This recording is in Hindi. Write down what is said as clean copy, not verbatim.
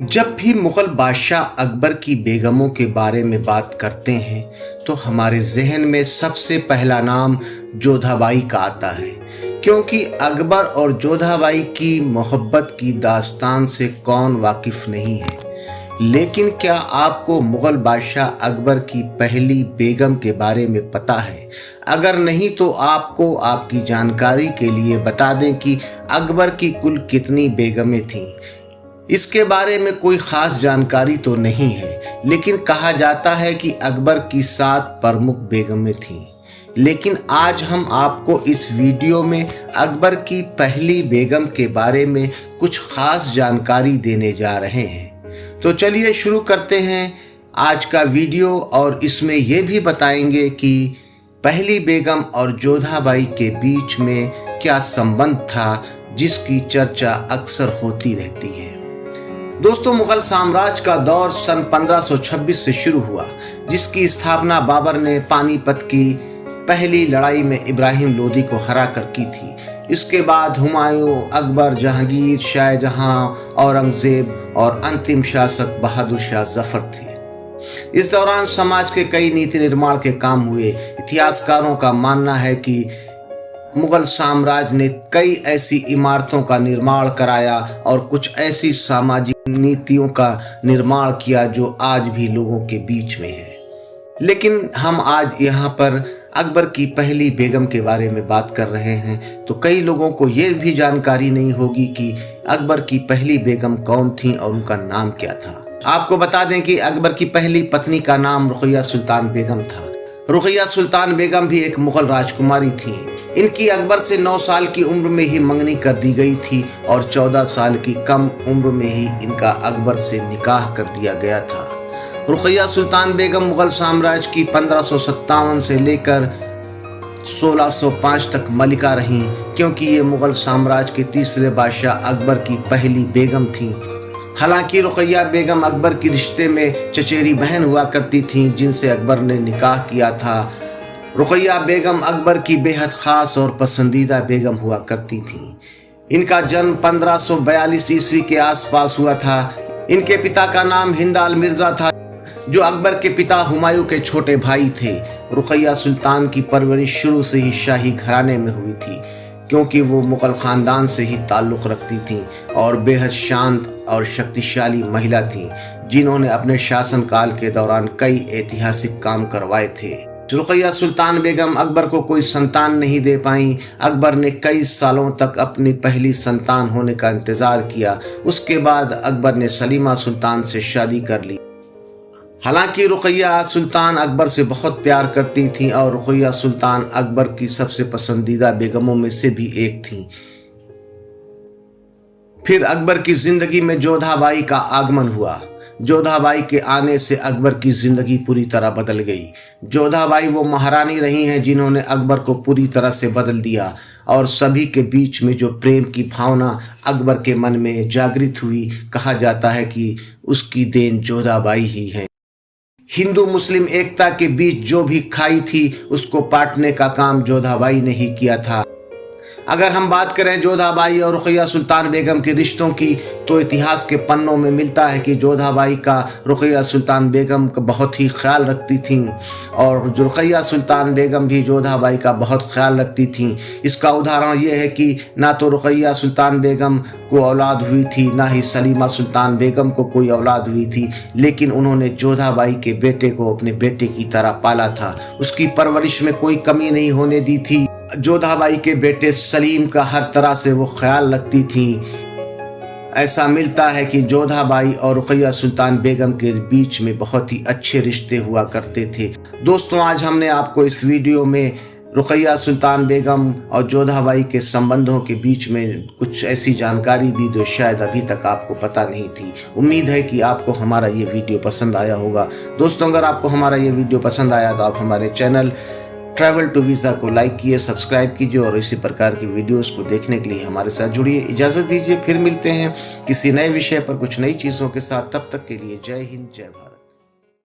जब भी मुग़ल बादशाह अकबर की बेगमों के बारे में बात करते हैं तो हमारे जहन में सबसे पहला नाम जोधाबाई का आता है, क्योंकि अकबर और जोधाबाई की मोहब्बत की दास्तान से कौन वाकिफ़ नहीं है। लेकिन क्या आपको मुग़ल बादशाह अकबर की पहली बेगम के बारे में पता है? अगर नहीं तो आपको आपकी जानकारी के लिए बता दें कि अकबर की कुल कितनी बेगमें थीं। इसके बारे में कोई ख़ास जानकारी तो नहीं है, लेकिन कहा जाता है कि अकबर की 7 प्रमुख बेगमें थीं। लेकिन आज हम आपको इस वीडियो में अकबर की पहली बेगम के बारे में कुछ ख़ास जानकारी देने जा रहे हैं। तो चलिए शुरू करते हैं आज का वीडियो, और इसमें यह भी बताएंगे कि पहली बेगम और जोधाबाई के बीच में क्या संबंध था, जिसकी चर्चा अक्सर होती रहती है। दोस्तों, मुगल साम्राज्य का दौर सन 1526 से शुरू हुआ, जिसकी स्थापना बाबर ने पानीपत की पहली लड़ाई में इब्राहिम लोदी को हरा कर की थी। इसके बाद हुमायूं, अकबर, जहांगीर, शाहजहां, औरंगजेब और अंतिम शासक बहादुर शाह जफर थे। इस दौरान समाज के कई नीति निर्माण के काम हुए। इतिहासकारों का मानना है कि मुगल साम्राज्य ने कई ऐसी इमारतों का निर्माण कराया और कुछ ऐसी सामाजिक नीतियों का निर्माण किया जो आज भी लोगों के बीच में है। लेकिन हम आज यहाँ पर अकबर की पहली बेगम के बारे में बात कर रहे हैं, तो कई लोगों को ये भी जानकारी नहीं होगी कि अकबर की पहली बेगम कौन थी और उनका नाम क्या था। आपको बता दें कि अकबर की पहली पत्नी का नाम रुक़ैया सुल्तान बेगम था। रुक़ैया सुल्तान बेगम भी एक मुग़ल राजकुमारी थी। इनकी अकबर से 9 साल की उम्र में ही मंगनी कर दी गई थी और 14 साल की कम उम्र में ही इनका अकबर से निकाह कर दिया गया था। रुक़ैया सुल्तान बेगम मुग़ल साम्राज्य की 1557 से लेकर 1605 तक मलिका रहीं, क्योंकि ये मुग़ल साम्राज्य के तीसरे बादशाह अकबर की पहली बेगम थीं। हालांकि रुक़ैया बेगम अकबर के रिश्ते में चचेरी बहन हुआ करती थीं, जिनसे अकबर ने निकाह किया था। रुक़ैया बेगम अकबर की बेहद ख़ास और पसंदीदा बेगम हुआ करती थीं। इनका जन्म 1542 ईस्वी के आसपास हुआ था। इनके पिता का नाम हिंदाल मिर्ज़ा था, जो अकबर के पिता हुमायूं के छोटे भाई थे। रुक़ैया सुल्तान की परवरिश शुरू से ही शाही घराने में हुई थी, क्योंकि वो मुग़ल ख़ानदान से ही ताल्लुक़ रखती थीं और बेहद शांत और शक्तिशाली महिला थीं, जिन्होंने अपने शासनकाल के दौरान कई ऐतिहासिक काम करवाए थे। रुक़ैया सुल्तान बेगम अकबर को कोई संतान नहीं दे पाईं। अकबर ने कई सालों तक अपनी पहली संतान होने का इंतज़ार किया। उसके बाद अकबर ने सलीमा सुल्तान से शादी कर ली। हालांकि रुक़ैया सुल्तान अकबर से बहुत प्यार करती थीं और रुक़ैया सुल्तान अकबर की सबसे पसंदीदा बेगमों में से भी एक थीं। फिर अकबर की ज़िंदगी में जोधाबाई का आगमन हुआ। जोधाबाई के आने से अकबर की ज़िंदगी पूरी तरह बदल गई। जोधाबाई वो महारानी रही हैं जिन्होंने अकबर को पूरी तरह से बदल दिया, और सभी के बीच में जो प्रेम की भावना अकबर के मन में जागृत हुई, कहा जाता है कि उसकी देन जोधाबाई ही है। हिंदू मुस्लिम एकता के बीच जो भी खाई थी, उसको पाटने का काम जोधाबाई ने ही किया था। अगर हम बात करें जोधाबाई और रुक़ैया सुल्तान बेगम के रिश्तों की, तो इतिहास के पन्नों में मिलता है कि जोधाबाई का रुक़ैया सुल्तान बेगम का बहुत ही ख्याल रखती थीं, और रुक़ैया सुल्तान बेगम भी जोधाबाई का बहुत ख्याल रखती थीं। इसका उदाहरण ये है कि ना तो रुक़ैया सुल्तान बेगम को औलाद हुई थी, ना ही सलीमा सुल्तान बेगम को कोई औलाद हुई थी, लेकिन उन्होंने जोधाबाई के बेटे को अपने बेटे की तरह पाला था। उसकी परवरिश में कोई कमी नहीं होने दी थी। जोधाबाई के बेटे सलीम का हर तरह से वो ख्याल रखती थीं। ऐसा मिलता है कि जोधाबाई और रुक़ैया सुल्तान बेगम के बीच में बहुत ही अच्छे रिश्ते हुआ करते थे। दोस्तों, आज हमने आपको इस वीडियो में रुक़ैया सुल्तान बेगम और जोधाबाई के संबंधों के बीच में कुछ ऐसी जानकारी दी जो शायद अभी तक आपको पता नहीं थी। उम्मीद है कि आपको हमारा ये वीडियो पसंद आया होगा। दोस्तों, अगर आपको हमारा ये वीडियो पसंद आया तो आप हमारे चैनल ट्रैवल टू वीज़ा को लाइक कीजिए, सब्सक्राइब कीजिए और इसी प्रकार की वीडियोस को देखने के लिए हमारे साथ जुड़िए। इजाज़त दीजिए, फिर मिलते हैं किसी नए विषय पर कुछ नई चीज़ों के साथ। तब तक के लिए जय हिंद, जय भारत।